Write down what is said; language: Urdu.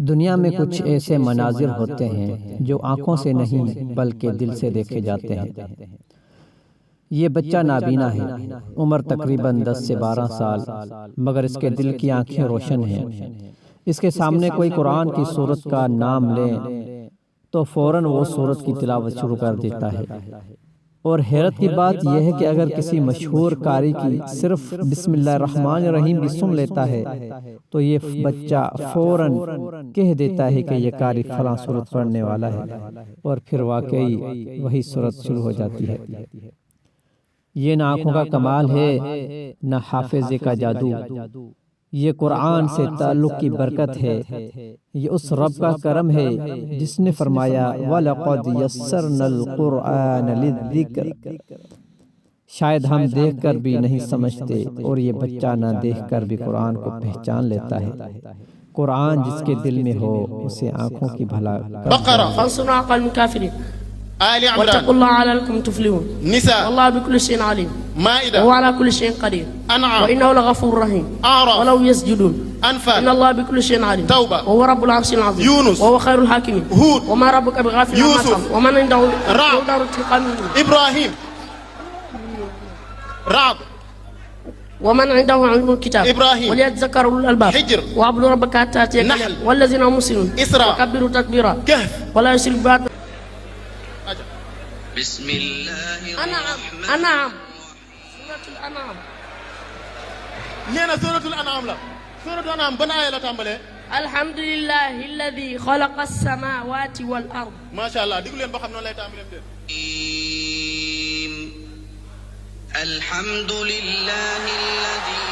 دنیا میں کچھ ایسے مناظر ہوتے ہیں جو آنکھوں سے نہیں بلکہ دل سے دیکھے جاتے ہیں۔ یہ بچہ نابینا ہے، عمر تقریباً 10 سے 12 سال، مگر اس کے دل کی آنکھیں روشن ہیں۔ اس کے سامنے کوئی قرآن کی سورت کا نام لیں تو فوراً وہ سورت کی تلاوت شروع کر دیتا ہے، اور حیرت کی بات یہ ہے کہ اگر کسی مشہور قاری کی صرف بسم اللہ الرحمن الرحیم بھی سن لیتا ہے تو یہ بچہ فوراً کہہ دیتا ہے کہ یہ قاری فلاں سورت پڑھنے والا ہے، اور پھر واقعی وہی سورت شروع ہو جاتی ہے۔ یہ نہ آنکھوں کا کمال ہے نہ حافظے کا جادو، یہ قرآن سے تعلق کی برکت ہے، یہ اس رب کا کرم ہے جس نے فرمایا وَلَقَدْ يَسَّرْنَا الْقُرْآنَ لِلذِّكْرِ۔ شاید ہم دیکھ کر بھی نہیں سمجھتے، اور یہ بچہ نہ دیکھ کر بھی قرآن کو پہچان لیتا ہے۔ قرآن جس کے دل میں ہو اسے آنکھوں کی بھلا بقرہ فانصرنا قوم الكافرین، آل عمران واتقوا اللہ لعلکم تفلحون، نساء واللہ بكل شيء علیم، مائدہ وهو على كل شيء قدیر، انعام وانه لغفور رحیم، اعراف ولو يسجدون، انفال ان الله بكل شيء علیم، توبہ وهو رب العرش العظیم، یونس وهو خیر الحاکمین، ہود وما ربک بغافل عما تعملون، ومن عنده رعد انتقام، ابراہیم رعد ومن عنده علم الكتاب إبراهيم وليتذكر أولو الألباب، حجر واعبدوا ربك حتى يأتيك اليقين، والذين هم مسلمون، إسراء وكبروا تكبيرا، كهف ولا يشرك بعد. بسم الله الرحمن أنعم سورة الأنعام. نينا سورة الأنعام لا سورة الأنعام بنا آية لا تنبله. الحمد لله الذي خلق السماوات والأرض. ما شاء الله ديقول لهم بخم نولا تنبله. الحمد لله الذي